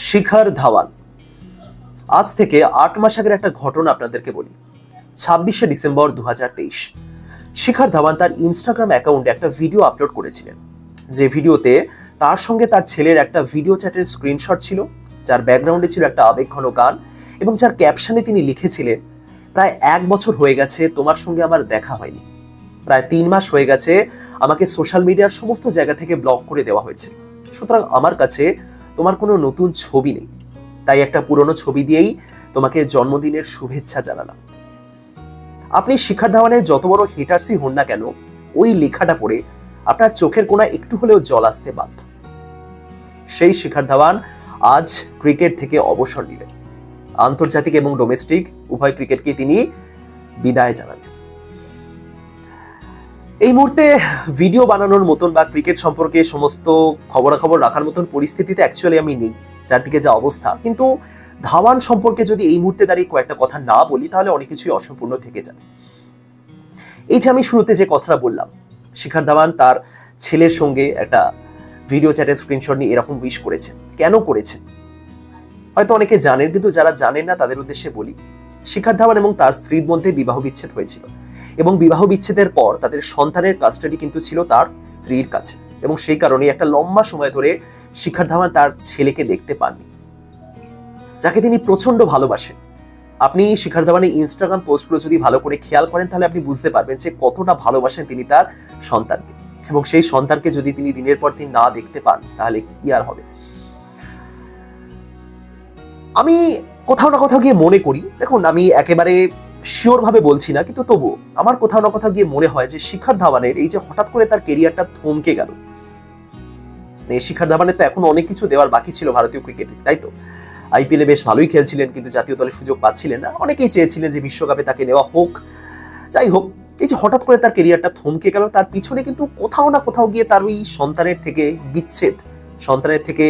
শিখর ধাওয়ান। আজ থেকে ৮ মাস আগের একটা ঘটনা আপনাদেরকে বলি। ২৬শে ডিসেম্বর ২০২৩ শিখর ধাওয়ান তার ইনস্টাগ্রাম অ্যাকাউন্টে একটা ভিডিও আপলোড করেছিলেন, যে ভিডিওতে তার সঙ্গে তার ছেলের একটা ভিডিও চ্যাটের স্ক্রিনশট ছিল, যার ব্যাকগ্রাউন্ডে ছিল একটা আবেগঘন গান এবং যার ক্যাপশনে তিনি লিখেছিলেন, প্রায় ১ বছর হয়ে গেছে তোমার সঙ্গে আমার দেখা হয়নি, প্রায় ৩ মাস হয়ে গেছে আমাকে সোশ্যাল মিডিয়ার সমস্ত জায়গা থেকে ব্লক করে দেওয়া হয়েছে, সুতরাং আমার কাছে তোমার কোনো নতুন ছবি নেই, তাই একটা পুরনো ছবি দিয়েই তোমাকে জন্মদিনের শুভেচ্ছা জানালাম। আপনি শিখর ধাওয়ানের যত বড় হেটার্সই হন না কেন, ওই লেখাটা পড়ে আপনার চোখের কোণায় একটু হলেও জল আসতে বাধ্য। সেই শিখর ধাওয়ান আজ ক্রিকেট থেকে অবসর নিলেন। আন্তর্জাতিক এবং ডোমেস্টিক উভয় ক্রিকেটকে তিনি বিদায় জানালেন। এই মুহূর্তে ভিডিও বানানোর মতন বা ক্রিকেট সম্পর্কে সমস্ত খবরাখবর রাখার মতন পরিস্থিতিতে অ্যাকচুয়ালি আমি নেই, চারদিকে যা অবস্থা। কিন্তু ধাওয়ান সম্পর্কে যদি এই মুহূর্তে দাঁড়িয়ে কয়েকটা কথা না বলি, তাহলে অনেক কিছুই অসম্পূর্ণ থেকে যাবে। এই যে আমি শুরুতে যে কথাটা বললাম, শিখর ধাওয়ান তার ছেলের সঙ্গে একটা ভিডিও চ্যাটের স্ক্রিনশট নিয়ে এরকম উইশ করেছেন। কেন করেছেন হয়তো অনেকে জানেন, কিন্তু যারা জানেন না তাদের উদ্দেশ্যে বলি। শিখর ধাওয়ান এবং তার স্ত্রীর মধ্যে বিবাহ বিচ্ছেদ হয়েছিল এবং বিবাহ বিচ্ছেদের পর তাদের সন্তানের কাস্টাডি কিন্তু ছিল তার স্ত্রীর কাছে, এবং সেই কারণে একটা লম্বা সময় ধরে শিখর ধাওয়ান তার ছেলেকে দেখতে পাননি, যাকে তিনি প্রচন্ড ভালোবাসেন। আপনি শিখর ধাওয়ানের ইনস্টাগ্রাম পোস্টগুলো যদি ভালো করে খেয়াল করেন, তাহলে আপনি বুঝতে পারবেন যে কতটা ভালোবাসেন তিনি তার সন্তানকে, এবং সেই সন্তানকে যদি তিনি দিনের পর দিন না দেখতে পান, তাহলে কি আর হবে। আমি কোথাও না কোথাও গিয়ে মনে করি, দেখুন আমি একেবারে শিওর ভাবে বলছি না, কিন্তু তবুও আমার কোথাও না কোথাও গিয়ে মনে হয় যে শিখর ধাওয়ানের এই যে হঠাৎ করে তার কেরিয়ারটা থমকে গেল, শিখর ধাওয়ানের তো এখন অনেক কিছু দেওয়ার বাকি ছিল ভারতীয় ক্রিকেটে, তাই তো? আইপিএলে বেশ ভালোই খেলছিলেন, কিন্তু জাতীয় দলে সুযোগ পাচ্ছিলেন না। অনেকেই চেয়েছিলেন যে বিশ্বকাপে তাকে নেওয়া হোক। যাই হোক, এই যে হঠাৎ করে তার কেরিয়ারটা থমকে গেল, তার পিছনে কিন্তু কোথাও না কোথাও গিয়ে তার ওই সন্তানের থেকে বিচ্ছেদ, সন্তানের থেকে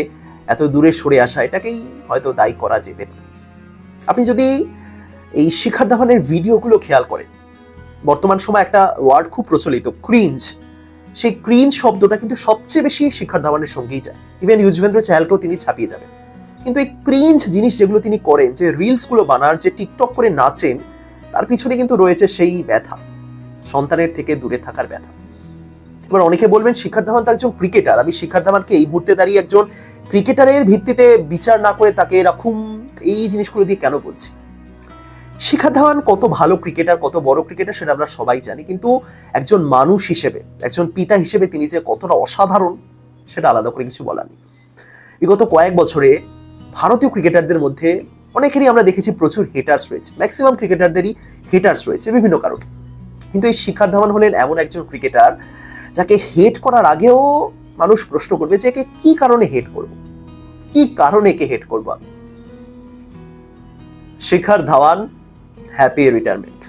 এত দূরে সরে আসা, এটাকেই হয়তো দায়ী করা যেতে পারে। আপনি যদি এই শিখর ধাওয়ানের ভিডিওগুলো খেয়াল করেন, বর্তমান সময় একটা ওয়ার্ড খুব প্রচলিত, ক্রিঞ্জ। সেই ক্রিঞ্জ শব্দটা কিন্তু সবচেয়ে বেশি শিখর ধাওয়ানের সঙ্গেই যায়। ইভেন যুজবেন্দ্র চাহালকেও তিনি ছাপিয়ে যাবেন। কিন্তু এই ক্রিঞ্জ জিনিস যেগুলো তিনি করেন, যে রিলস গুলো বানান, যে টিকটক করে নাচেন, তার পিছনে কিন্তু রয়েছে সেই ব্যথা, সন্তানের থেকে দূরে থাকার ব্যথা। এবার অনেকে বলবেন শিখর ধাওয়ান তো একজন ক্রিকেটার, আমি শিখর ধাওয়ানকে এই মুহূর্তে দাঁড়িয়ে একজন ক্রিকেটারের ভিত্তিতে বিচার না করে তাকে এরকম এই জিনিসগুলো দিয়ে কেন বলছি। শিখর ধাওয়ান কত ভালো ক্রিকেটার, কত বড় ক্রিকেটার, সেটা আমরা সবাই জানি, কিন্তু একজন মানুষ হিসেবে, একজন পিতা হিসেবে তিনি যে কতটা অসাধারণ, সেটা আলাদা করে কিছু বলার নেই। বিগত কয়েক বছরে ভারতীয় ক্রিকেটারদের মধ্যে অনেকেরই আমরা দেখেছি প্রচুর হেটার্স রয়েছে, ম্যাক্সিমাম ক্রিকেটারদেরই হেটার্স রয়েছে বিভিন্ন কারণে। কিন্তু এই শিখর ধাওয়ান হলেন এমন একজন ক্রিকেটার যাকে হেট করার আগেও মানুষ প্রশ্ন করবে যে একে কি কারণে হেট করব, কি কারণে একে হেট করব আমি। Shikhar Dhawan happy retirement.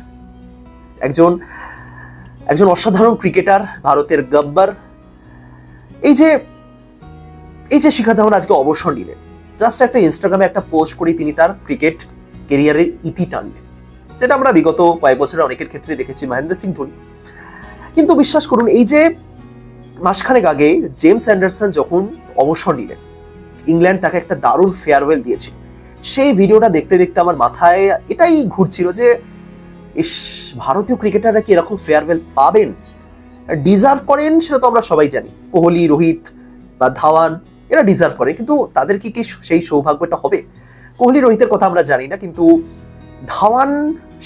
একজন অসাধারণ ক্রিকেটার, ভারতের গব্বর। এই যে শিখর ধাওয়ান আজকে অবসর নিলেন, জাস্ট একটা ইনস্টাগ্রামে একটা পোস্ট করে তিনি তার ক্রিকেট ক্যারিয়ারের ইতি টানলেন, যেটা আমরা বিগত কয়েক বছরে অনেকের ক্ষেত্রে দেখেছি, মহেন্দ্র সিং ধোনি। কিন্তু বিশ্বাস করুন, এই যে মাসখানেক আগে জেমস অ্যান্ডারসন যখন অবসর নিলেন, ইংল্যান্ড তাকে একটা দারুণ ফেয়ারওয়েল দিয়েছিল। সেই ভিডিওটা দেখতে দেখতে আমার মাথায় এটাই ঘুরছিল যে ভারতীয় ক্রিকেটাররা কি এরকম ফেয়ারওয়েল পাবেন, ডিজার্ভ করেন, সেটা তো আমরা সবাই জানি। কোহলি, রোহিত বা ধাওয়ান এরা ডিজার্ভ করে, কিন্তু তাদের কি সেই সৌভাগ্যটা হবে? কোহলি, রোহিতের কথা আমরা জানি না, কিন্তু ধাওয়ান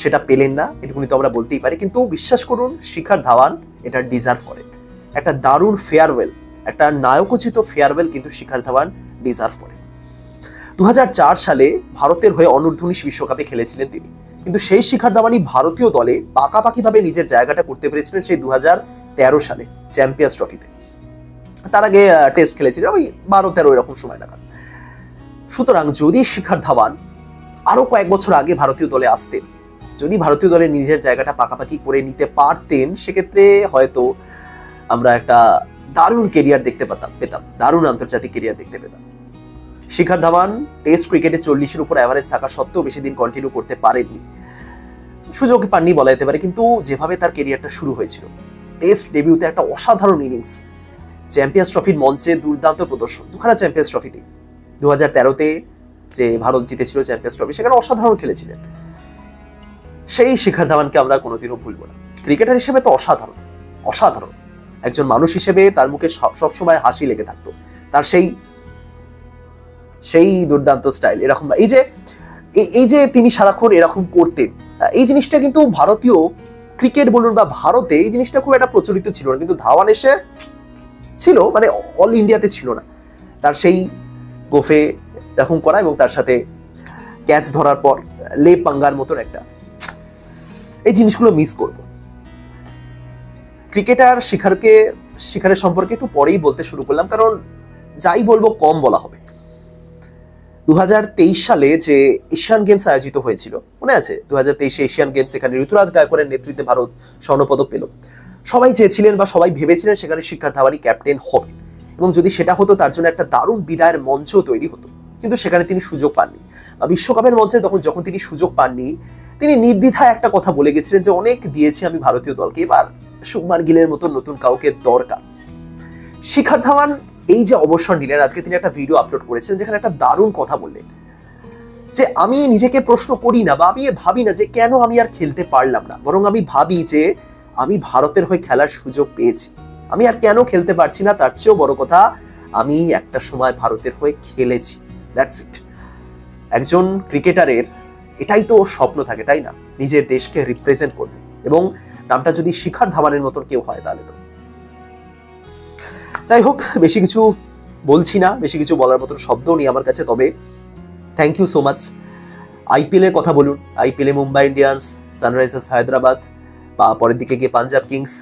সেটা পেলেন না, এটুকুনি তো আমরা বলতেই পারি। কিন্তু বিশ্বাস করুন, শিখর ধাওয়ান এটা ডিজার্ভ করেন। একটা দারুণ ফেয়ারওয়েল, একটা নায়কোচিত ফেয়ারওয়েল কিন্তু শিখর ধাওয়ান ডিজার্ভ করেন। ২০০৪ সালে ভারতের হয়ে অনূর্ধ্ব-19 বিশ্বকাপে খেলেছিলেন তিনি, কিন্তু সেই শিখর ধাওয়ানই ভারতীয় দলে পাকাপাকিভাবে নিজের জায়গাটা করতে পেরেছিলেন সেই ২০১৩ সালে চ্যাম্পিয়ন্স ট্রফিতে। তার আগে টেস্ট খেলেছিলেন ওই ১২-১৩ এরকম সময় নাগাদ। সুতরাং যদি শিখর ধাওয়ান আরো কয়েক বছর আগে ভারতীয় দলে আসতেন, যদি ভারতীয় দলে নিজের জায়গাটা পাকাপাকি করে নিতে পারতেন, সেক্ষেত্রে হয়তো আমরা একটা দারুণ কেরিয়ার দেখতে পেতাম, দারুণ আন্তর্জাতিক কেরিয়ার দেখতে পেতাম। শিখর ধাওয়ান টেস্ট ক্রিকেটে 40-এর উপর অ্যাভারেজ থাকা সত্ত্বেও বেশি দিন কন্টিনিউ করতে পারেননি, সুযোগ পাননি বলা যেতে পারে। কিন্তু যেভাবে তার কেরিয়ারটা শুরু হয়েছিল, টেস্ট ডেবিউতে একটা অসাধারণ ইনিংস, চ্যাম্পিয়ন্স ট্রফির মঞ্চে দুর্দান্ত প্রদর্শন, দুখানা চ্যাম্পিয়ন্স ট্রফিতে 2013-তে যে ভারত জিতেছিল চ্যাম্পিয়ন্স ট্রফি, সেখানে অসাধারণ খেলেছিলেন। সেই শিখর ধাওয়ানকে আমরা কোনোদিনও ভুলবো না। ক্রিকেটার হিসেবে তো অসাধারণ, অসাধারণ। একজন মানুষ হিসেবে তার মুখে সবসময় হাসি লেগে থাকতো। তার সেই দুর্দান্ত স্টাইল, এরকম এই যে তিনি সারাক্ষণ এরকম করতেন, এই জিনিসটা কিন্তু ভারতীয় ক্রিকেট বলুন বা ভারতে এই জিনিসটা খুব একটা প্রচলিত ছিল না। কিন্তু ধাওয়ান এসে ছিল, মানে অল ইন্ডিয়াতে ছিল না। তার সেই গোফে এরকম করা এবং তার সাথে ক্যাচ ধরার পর লে পাঙ্গার মতন একটা, এই জিনিসগুলো মিস করব। ক্রিকেটার শিখারের সম্পর্কে একটু পরেই বলতে শুরু করলাম, কারণ যাই বলবো কম বলা হবে। 2023 সালে যে এশিয়ান গেমস আয়োজিত হয়েছিল, মনে আছে? 2023 এশিয়ান গেমস, এখানে ঋতুরাজ গায়কোয়াড়ের নেতৃত্বে ভারত স্বর্ণপদক পেল। সবাই চেয়েছিলেন বা সবাই ভেবেছিলেন সেখানে শিখর ধাওয়ানই ক্যাপ্টেন হবে, এবং যদি সেটা হতো তার জন্য একটা দারুণ বিদায়ের মঞ্চ তৈরি হতো। কিন্তু সেখানে তিনি সুযোগ পাননি। বিশ্বকাপের মঞ্চে যখন তিনি সুযোগ পাননি, তিনি নির্দ্বিধায় একটা কথা বলে গেছিলেন যে অনেক দিয়েছি আমি ভারতীয় দলকে, এবার শুভমান গিলের মতো নতুন কাউকে দরকার। শিখর ধাওয়ান এই যে অবসর নিলেন, আজকে তিনি একটা ভিডিও আপলোড করেছেন যেখানে একটা দারুণ কথা বললেন যে আমি নিজেকে প্রশ্ন করি না বা আমি ভাবি না যে কেন আমি আর খেলতে পারলাম না, বরং আমি ভাবি যে আমি ভারতের হয়ে খেলার সুযোগ পেয়েছি, আমি আর কেন খেলতে পারছি না, তার চেয়েও বড় কথা আমি একটা সময় ভারতের হয়ে খেলেছি। That's it. একজন ক্রিকেটারের এটাই তো স্বপ্ন থাকে, তাই না? নিজের দেশকে রিপ্রেজেন্ট করবে, এবং নামটা যদি শিখর ধাওয়ানের মতন কেউ হয় তাহলে তো। যাই হোক, বেশি কিছু বলছি না, বেশি কিছু বলার মতন শব্দ নেই আমার কাছে। তবে thank you so much. IPL এর কথা বলুন, আইপিএল এ মুম্বাই ইন্ডিয়ান্স, সানরাইজার্স হায়দ্রাবাদ বা পরের দিকে গিয়ে পাঞ্জাব কিংস,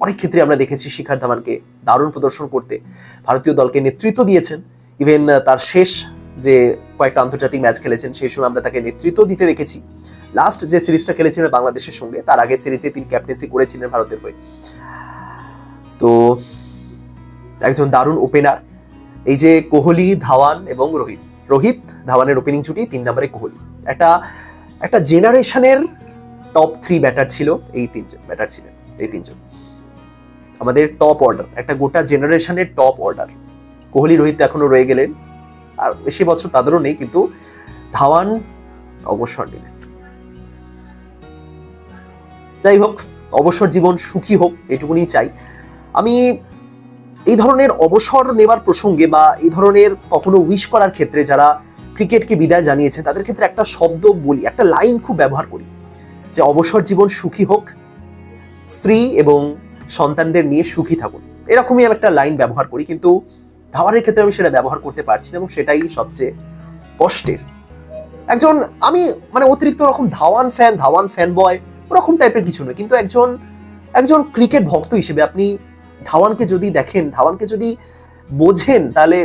অনেক ক্ষেত্রে আমরা দেখেছি শিখর ধাওয়ানকে দারুণ প্রদর্শন করতে। ভারতীয় দলকে নেতৃত্ব দিয়েছেন। ইভেন তার শেষ যে কয়েকটা আন্তর্জাতিক ম্যাচ খেলেছেন সেই সময় আমরা তাকে নেতৃত্ব দিতে দেখেছি। লাস্ট যে সিরিজটা খেলেছিলেন বাংলাদেশের সঙ্গে, তার আগে সিরিজে তিনি ক্যাপ্টেন্সি করেছিলেন ভারতের হয়ে। তো একজন দারুণ ওপেনার। এই যে কোহলি, ধাওয়ান এবং রোহিত ধাওয়ানের ওপেনিং জুটি, 3 নম্বরে কোহলি, একটা জেনারেশনের টপ 3 ব্যাটার ছিল। এই 3জন ব্যাটার ছিলেন, এই 3জন আমাদের টপ অর্ডার, একটা গোটা জেনারেশনের টপ অর্ডার। কোহলি, রোহিত এখনো রয়ে গেলেন, আর বেশি বছর তাদেরও নেই, কিন্তু ধাওয়ান অবসর নিলেন। যাই হোক, অবসর জীবন সুখী হোক, এটুকুনি চাই আমি। এই ধরনের অবসর নেবার প্রসঙ্গে বা এই ধরনের কখনো উইশ করার ক্ষেত্রে যারা ক্রিকেটকে বিদায় জানিয়েছেন তাদের ক্ষেত্রে একটা শব্দ বলি, একটা লাইন খুব ব্যবহার করি, যে অবসর জীবন সুখী হোক, স্ত্রী এবং সন্তানদের নিয়ে সুখী থাকুন। এরকমই আমি একটা লাইন ব্যবহার করি, কিন্তু ধাওয়ানের ক্ষেত্রে আমি সেটা ব্যবহার করতে পারছি না, এবং সেটাই সবচেয়ে কষ্টের। একজন আমি মানে অতিরিক্ত রকম ধাওয়ান ফ্যান বয় ওরকম টাইপের কিছু নয়, কিন্তু একজন ক্রিকেট ভক্ত হিসেবে আপনি ধাওয়ানকে যদি দেখেন, ধাওয়ানকে যদি বোঝেন, তাহলে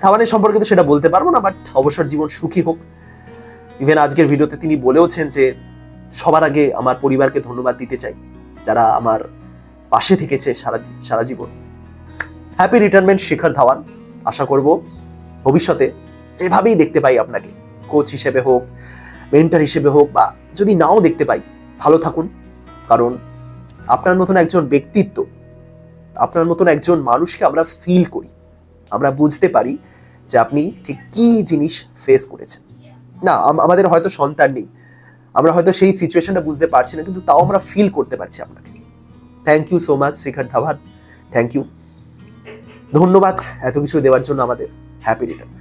ধাওয়ানের সম্পর্কে তো সেটা বলতে পারবো না, বাট অবসর জীবন সুখী হোক। ইভেন আজকের ভিডিওতে তিনি বলেওছেন যে সবার আগে আমার পরিবারকে ধন্যবাদ দিতে চাই, যারা আমার পাশে থেকেছে সারা জীবন। Happy retirement Shikhar Dhawan. আশা করব ভবিষ্যতে যেভাবেই দেখতে পাই আপনাকে, কোচ হিসেবে হোক, মেন্টর হিসেবে হোক, বা যদি নাও দেখতে পাই, ভালো থাকুন। কারণ আপনার মতন একজন ব্যক্তিত্ব, আপনার মতন একজন মানুষকে আমরা ফিল করি, আমরা বুঝতে পারি যে আপনি ঠিক কি জিনিস ফেস করেছেন। না, আমাদের হয়তো সন্তান নেই, আমরা হয়তো সেই সিচুয়েশনটা বুঝতে পারছি না, কিন্তু তাও আমরা ফিল করতে পারছি আপনাকে। Thank you so much Shikhar Dhawan, thank you, ধন্যবাদ এত কিছু দেওয়ার জন্য আমাদের। Happy return.